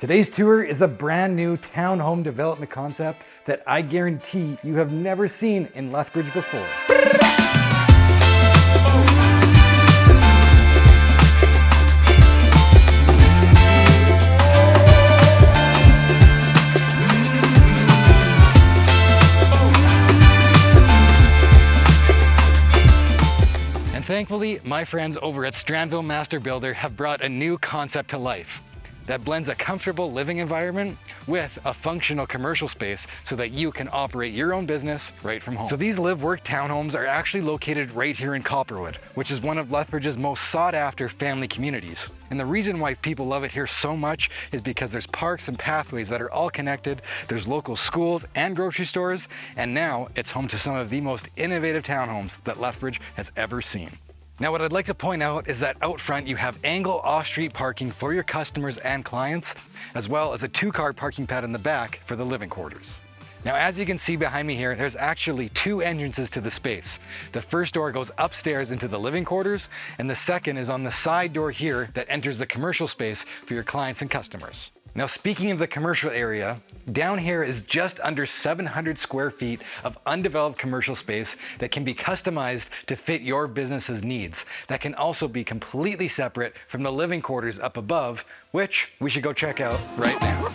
Today's tour is a brand new townhome development concept that I guarantee you have never seen in Lethbridge before. And thankfully, my friends over at Strandville Master Builder have brought a new concept to life that blends a comfortable living environment with a functional commercial space so that you can operate your own business right from home. So these live-work townhomes are actually located right here in Copperwood, which is one of Lethbridge's most sought-after family communities. And the reason why people love it here so much is because there's parks and pathways that are all connected, there's local schools and grocery stores, and now it's home to some of the most innovative townhomes that Lethbridge has ever seen. Now, what I'd like to point out is that out front you have angle off-street parking for your customers and clients, as well as a 2-car parking pad in the back for the living quarters. Now, as you can see behind me here, there's actually 2 entrances to the space. The first door goes upstairs into the living quarters, and the second is on the side door here that enters the commercial space for your clients and customers. Now, speaking of the commercial area, down here is just under 700 square feet of undeveloped commercial space that can be customized to fit your business's needs. That can also be completely separate from the living quarters up above, which we should go check out right now.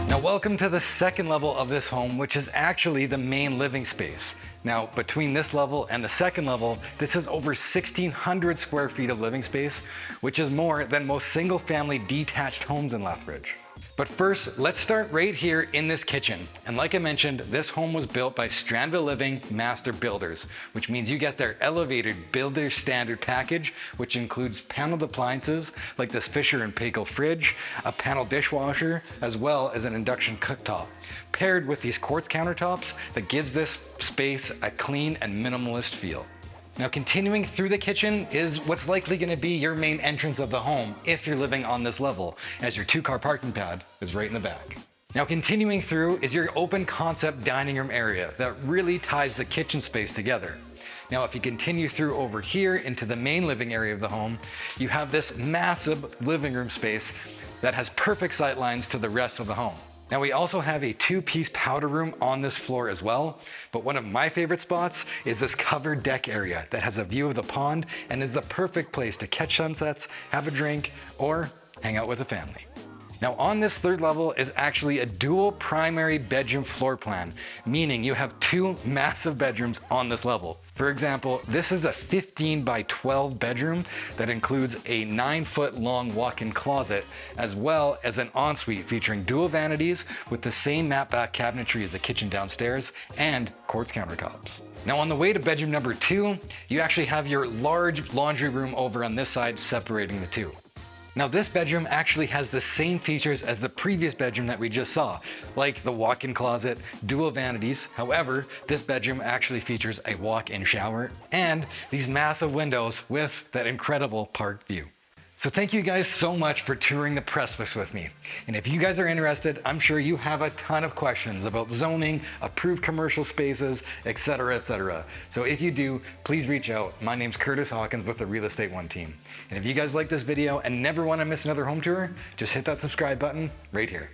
Now, welcome to the second level of this home, which is actually the main living space. Now, between this level and the second level, this is over 1,600 square feet of living space, which is more than most single-family detached homes in Lethbridge. But first, let's start right here in this kitchen. And like I mentioned, this home was built by Strandville Living Master Builders, which means you get their elevated builder standard package, which includes paneled appliances like this Fisher and Paykel fridge, a panel dishwasher, as well as an induction cooktop, paired with these quartz countertops that gives this space a clean and minimalist feel. Now, continuing through the kitchen is what's likely going to be your main entrance of the home if you're living on this level, as your 2-car parking pad is right in the back. Now, continuing through is your open concept dining room area that really ties the kitchen space together. Now, if you continue through over here into the main living area of the home, you have this massive living room space that has perfect sight lines to the rest of the home. Now, we also have a 2-piece powder room on this floor as well, but one of my favorite spots is this covered deck area that has a view of the pond and is the perfect place to catch sunsets, have a drink, or hang out with a family. Now, on this third level is actually a dual primary bedroom floor plan, meaning you have 2 massive bedrooms on this level. For example, this is a 15 by 12 bedroom that includes a 9-foot long walk-in closet, as well as an ensuite featuring dual vanities with the same matte back cabinetry as the kitchen downstairs and quartz countertops. Now, on the way to bedroom number 2, you actually have your large laundry room over on this side separating the 2. Now, this bedroom actually has the same features as the previous bedroom that we just saw, like the walk-in closet, dual vanities. However, this bedroom actually features a walk-in shower and these massive windows with that incredible park view. So thank you guys so much for touring the precipice with me. And if you guys are interested, I'm sure you have a ton of questions about zoning, approved commercial spaces, etc., etc. So if you do, please reach out. My name's Kurtis Hawkins with the Real Estate One team. And if you guys like this video and never want to miss another home tour, just hit that subscribe button right here.